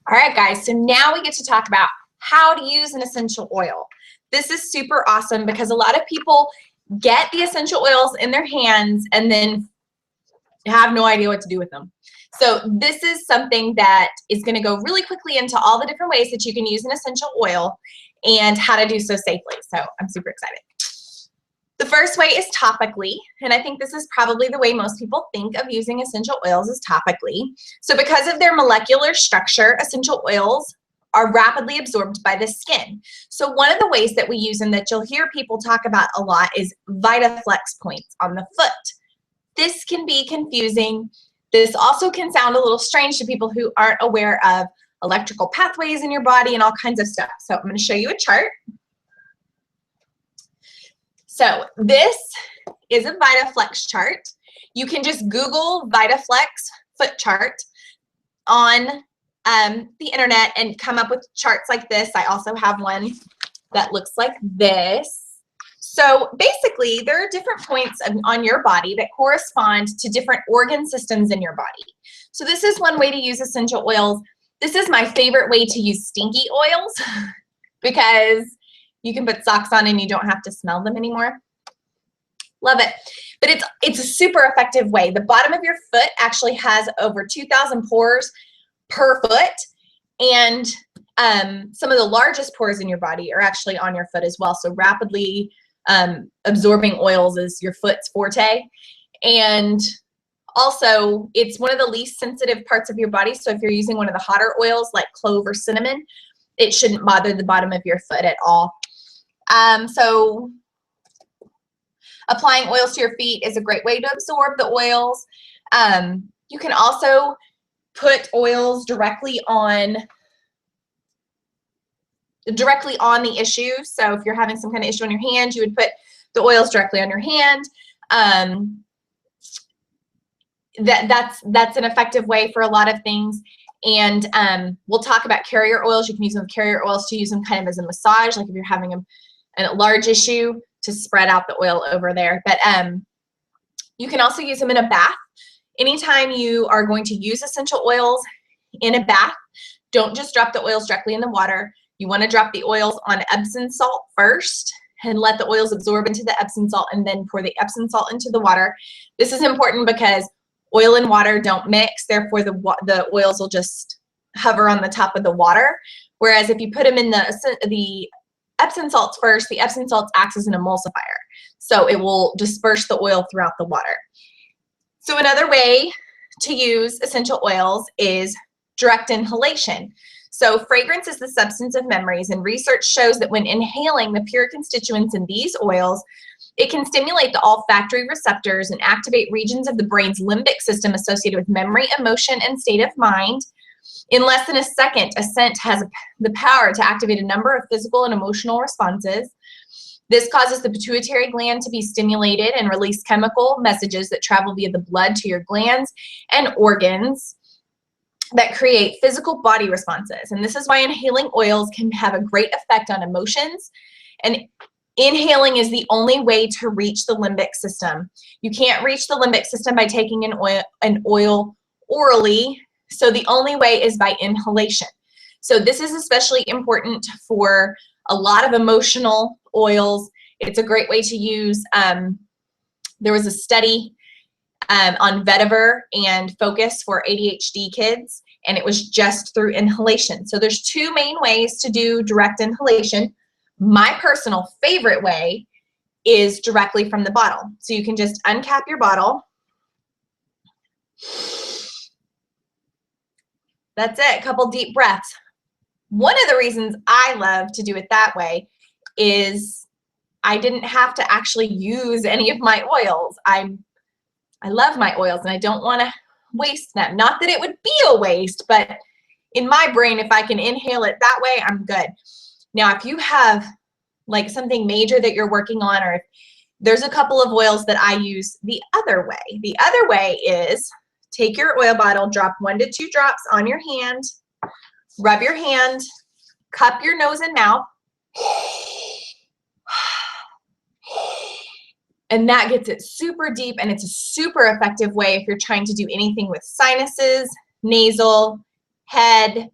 All right, guys, so now we get to talk about how to use an essential oil. This is super awesome because a lot of people get the essential oils in their hands and then have no idea what to do with them. So this is something that is going to go really quickly into all the different ways that you can use an essential oil and how to do so safely. So I'm super excited. The first way is topically, and I think this is probably the way most people think of using essential oils is topically. So because of their molecular structure, essential oils are rapidly absorbed by the skin. So one of the ways that we use them that you'll hear people talk about a lot is VitaFlex points on the foot. This can be confusing. This also can sound a little strange to people who aren't aware of electrical pathways in your body and all kinds of stuff. So I'm going to show you a chart. So this is a VitaFlex chart. You can just Google VitaFlex foot chart on the internet and come up with charts like this. I also have one that looks like this. So basically, there are different points on your body that correspond to different organ systems in your body. So this is one way to use essential oils. This is my favorite way to use stinky oils because you can put socks on and you don't have to smell them anymore. Love it. But it's a super effective way. The bottom of your foot actually has over 2,000 pores per foot, and some of the largest pores in your body are actually on your foot as well. So rapidly absorbing oils is your foot's forte. And also, it's one of the least sensitive parts of your body. So if you're using one of the hotter oils like clove or cinnamon, it shouldn't bother the bottom of your foot at all. So applying oils to your feet is a great way to absorb the oils. You can also put oils directly on the issue. So if you're having some kind of issue on your hand, you would put the oils directly on your hand. That's an effective way for a lot of things. And we'll talk about carrier oils. You can use them with carrier oils to use them kind of as a massage, like if you're having a large issue, to spread out the oil over there. But you can also use them in a bath. Anytime you are going to use essential oils in a bath, don't just drop the oils directly in the water. You want to drop the oils on Epsom salt first and let the oils absorb into the Epsom salt and then pour the Epsom salt into the water. This is important because oil and water don't mix, therefore the oils will just hover on the top of the water. Whereas if you put them in the Epsom salts first, the Epsom salts acts as an emulsifier. So it will disperse the oil throughout the water. So another way to use essential oils is direct inhalation. So fragrance is the substance of memories, and research shows that when inhaling the pure constituents in these oils, it can stimulate the olfactory receptors and activate regions of the brain's limbic system associated with memory, emotion, and state of mind. In less than a second, a scent has the power to activate a number of physical and emotional responses. This causes the pituitary gland to be stimulated and release chemical messages that travel via the blood to your glands and organs that create physical body responses. And this is why inhaling oils can have a great effect on emotions. And inhaling is the only way to reach the limbic system. You can't reach the limbic system by taking an oil orally. So the only way is by inhalation. So this is especially important for a lot of emotional oils. It's a great way to use. There was a study on vetiver and focus for ADHD kids, and it was just through inhalation. So there's two main ways to do direct inhalation. My personal favorite way is directly from the bottle. So you can just uncap your bottle. That's it, a couple deep breaths. One of the reasons I love to do it that way is I didn't have to actually use any of my oils. I love my oils and I don't want to waste them. Not that it would be a waste, but in my brain, if I can inhale it that way, I'm good. Now, if you have like something major that you're working on, or if there's a couple of oils that I use the other way. The other way is take your oil bottle, drop 1 to 2 drops on your hand, rub your hand, cup your nose and mouth, and that gets it super deep, and it's a super effective way if you're trying to do anything with sinuses, nasal, head,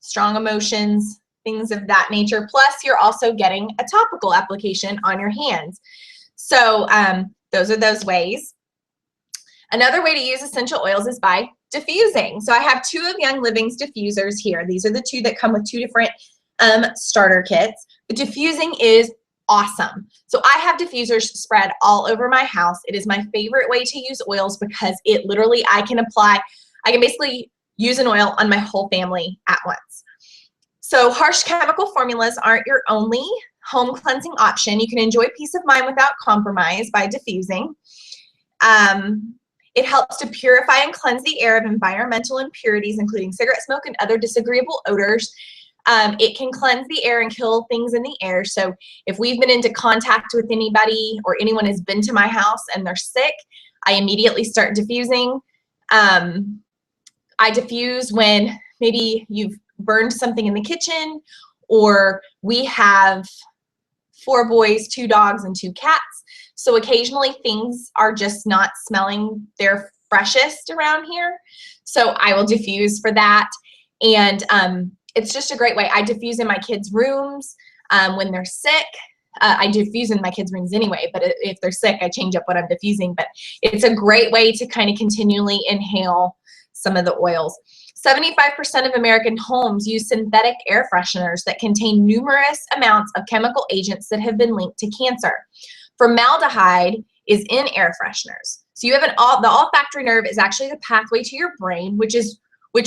strong emotions, things of that nature. Plus, you're also getting a topical application on your hands. So those are those ways. Another way to use essential oils is by diffusing. So I have 2 of Young Living's diffusers here. These are the 2 that come with 2 different starter kits. The diffusing is awesome. So I have diffusers spread all over my house. It is my favorite way to use oils because it literally, I can basically use an oil on my whole family at once. So harsh chemical formulas aren't your only home cleansing option. You can enjoy peace of mind without compromise by diffusing. It helps to purify and cleanse the air of environmental impurities, including cigarette smoke and other disagreeable odors. It can cleanse the air and kill things in the air. So if we've been into contact with anybody or anyone has been to my house and they're sick, I immediately start diffusing. I diffuse when maybe you've burned something in the kitchen, or we have 4 boys, 2 dogs, and 2 cats. So occasionally things are just not smelling their freshest around here. So I will diffuse for that. And it's just a great way. I diffuse in my kids' rooms when they're sick. I diffuse in my kids' rooms anyway, but if they're sick, I change up what I'm diffusing. But it's a great way to kind of continually inhale some of the oils. 75% of American homes use synthetic air fresheners that contain numerous amounts of chemical agents that have been linked to cancer. Formaldehyde is in air fresheners. So you have the olfactory nerve is actually the pathway to your brain, which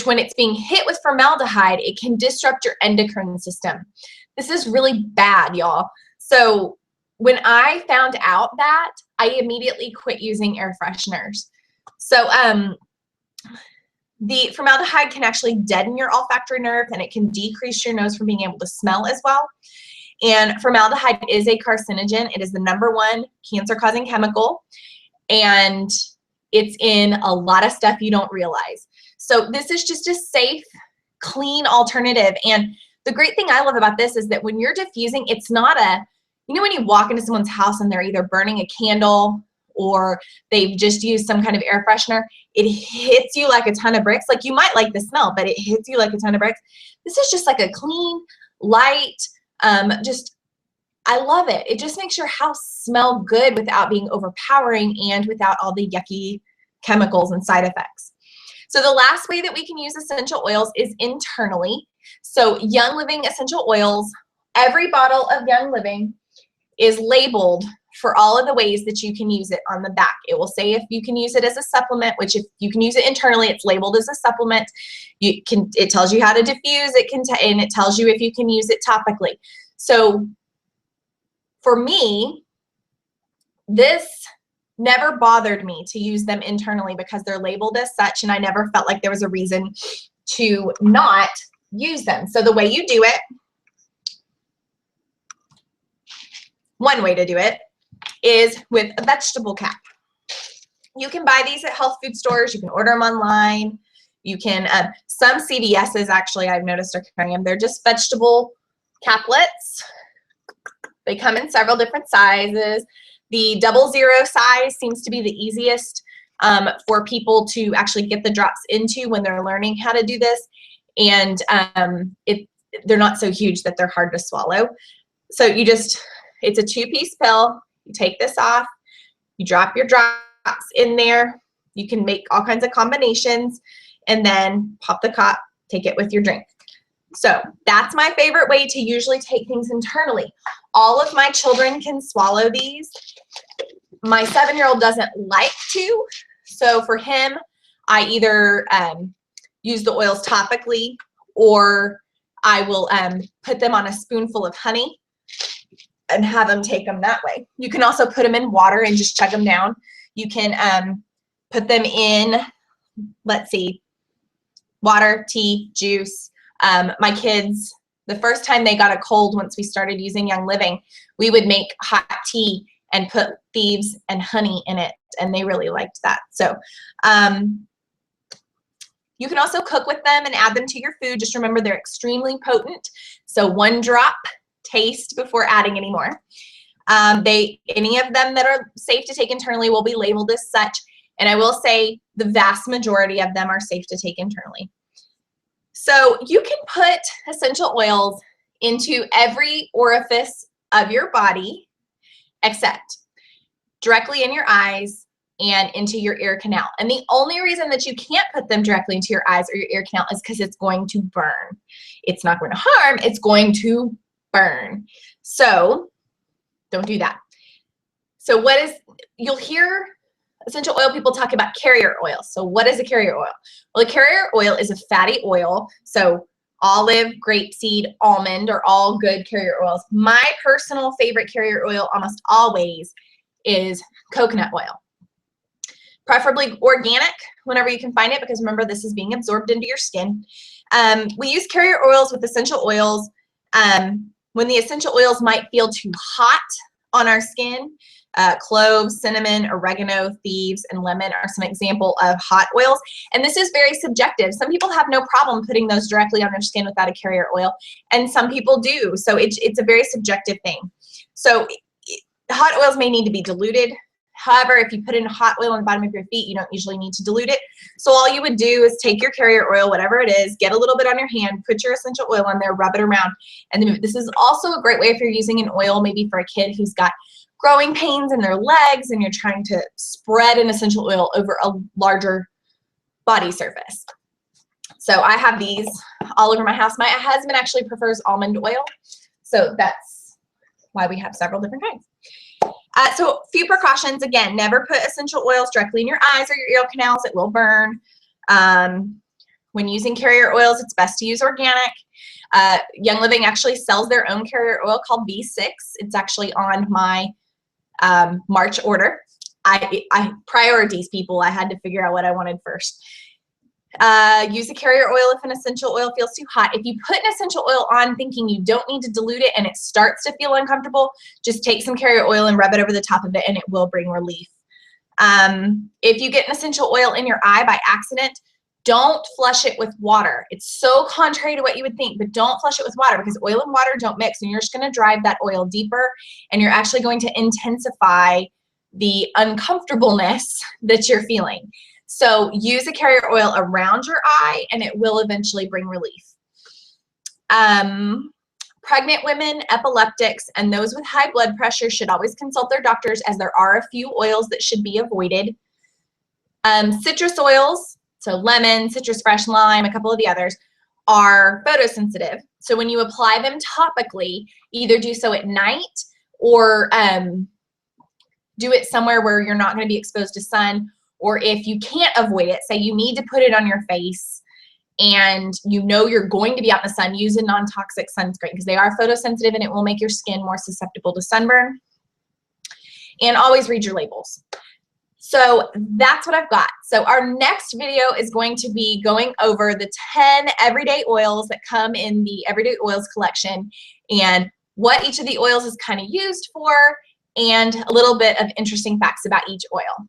when it's being hit with formaldehyde, it can disrupt your endocrine system. This is really bad, y'all. So when I found out that, I immediately quit using air fresheners. So the formaldehyde can actually deaden your olfactory nerve, and it can decrease your nose from being able to smell as well. And formaldehyde is a carcinogen. It is the #1 cancer-causing chemical, and it's in a lot of stuff you don't realize. So this is just a safe, clean alternative. And the great thing I love about this is that when you're diffusing, it's not you know when you walk into someone's house and they're either burning a candle or they've just used some kind of air freshener, it hits you like a ton of bricks. Like, you might like the smell, but it hits you like a ton of bricks. This is just like a clean, light, I love it. It just makes your house smell good without being overpowering and without all the yucky chemicals and side effects. So the last way that we can use essential oils is internally. So Young Living essential oils, every bottle of Young Living is labeled for all of the ways that you can use it on the back. It will say if you can use it as a supplement, which if you can use it internally, it's labeled as a supplement. It tells you how to diffuse it, and it tells you if you can use it topically. So for me, this never bothered me to use them internally because they're labeled as such, and I never felt like there was a reason to not use them. So the way you do it, one way to do it, is with a vegetable cap. You can buy these at health food stores. You can order them online. You can, some CVS's actually, I've noticed are carrying them. They're just vegetable caplets. They come in several different sizes. The 00 size seems to be the easiest for people to actually get the drops into when they're learning how to do this. And they're not so huge that they're hard to swallow. So it's a 2-piece pill. You take this off, you drop your drops in there. You can make all kinds of combinations and then pop the cap, take it with your drink. So that's my favorite way to usually take things internally. All of my children can swallow these. My 7-year-old doesn't like to. So for him, I either use the oils topically, or I will put them on a spoonful of honey and have them take them that way. You can also put them in water and just chug them down. You can put them in, let's see, water, tea, juice. My kids, the first time they got a cold once we started using Young Living, we would make hot tea and put thieves and honey in it, and they really liked that. So you can also cook with them and add them to your food. Just remember they're extremely potent. So 1 drop, taste before adding any more. Any of them that are safe to take internally will be labeled as such. And I will say the vast majority of them are safe to take internally. So you can put essential oils into every orifice of your body except directly in your eyes and into your ear canal. And the only reason that you can't put them directly into your eyes or your ear canal is because it's going to burn. It's not going to harm, it's going to burn. So don't do that. So you'll hear essential oil people talk about carrier oil. So what is a carrier oil? Well, a carrier oil is a fatty oil. So olive, grapeseed, almond are all good carrier oils. My personal favorite carrier oil almost always is coconut oil. Preferably organic whenever you can find it, because remember, this is being absorbed into your skin. We use carrier oils with essential oils when the essential oils might feel too hot on our skin. Cloves, cinnamon, oregano, thieves, and lemon are some example of hot oils. And this is very subjective. Some people have no problem putting those directly on their skin without a carrier oil, and some people do. So it's a very subjective thing. So hot oils may need to be diluted. However, if you put in hot oil on the bottom of your feet, you don't usually need to dilute it. So all you would do is take your carrier oil, whatever it is, get a little bit on your hand, put your essential oil on there, rub it around, and then move. This is also a great way if you're using an oil maybe for a kid who's got growing pains in their legs and you're trying to spread an essential oil over a larger body surface. So I have these all over my house. My husband actually prefers almond oil, so that's why we have several different kinds. So a few precautions. Again, never put essential oils directly in your eyes or your ear canals. It will burn. When using carrier oils, it's best to use organic. Young Living actually sells their own carrier oil called B6. It's actually on my March order. I priorities people. I had to figure out what I wanted first. Use a carrier oil if an essential oil feels too hot. If you put an essential oil on thinking you don't need to dilute it and it starts to feel uncomfortable, just take some carrier oil and rub it over the top of it and it will bring relief. If you get an essential oil in your eye by accident, don't flush it with water. It's so contrary to what you would think, but don't flush it with water because oil and water don't mix, and you're just going to drive that oil deeper, and you're actually going to intensify the uncomfortableness that you're feeling. So use a carrier oil around your eye and it will eventually bring relief. Pregnant women, epileptics, and those with high blood pressure should always consult their doctors, as there are a few oils that should be avoided. Citrus oils, so lemon, citrus fresh, lime, a couple of the others, are photosensitive. So when you apply them topically, either do so at night or do it somewhere where you're not going to be exposed to sun. Or if you can't avoid it, say you need to put it on your face and you know you're going to be out in the sun, use a non-toxic sunscreen because they are photosensitive and it will make your skin more susceptible to sunburn. And always read your labels. So that's what I've got. So our next video is going to be going over the 10 everyday oils that come in the Everyday Oils collection and what each of the oils is kind of used for and a little bit of interesting facts about each oil.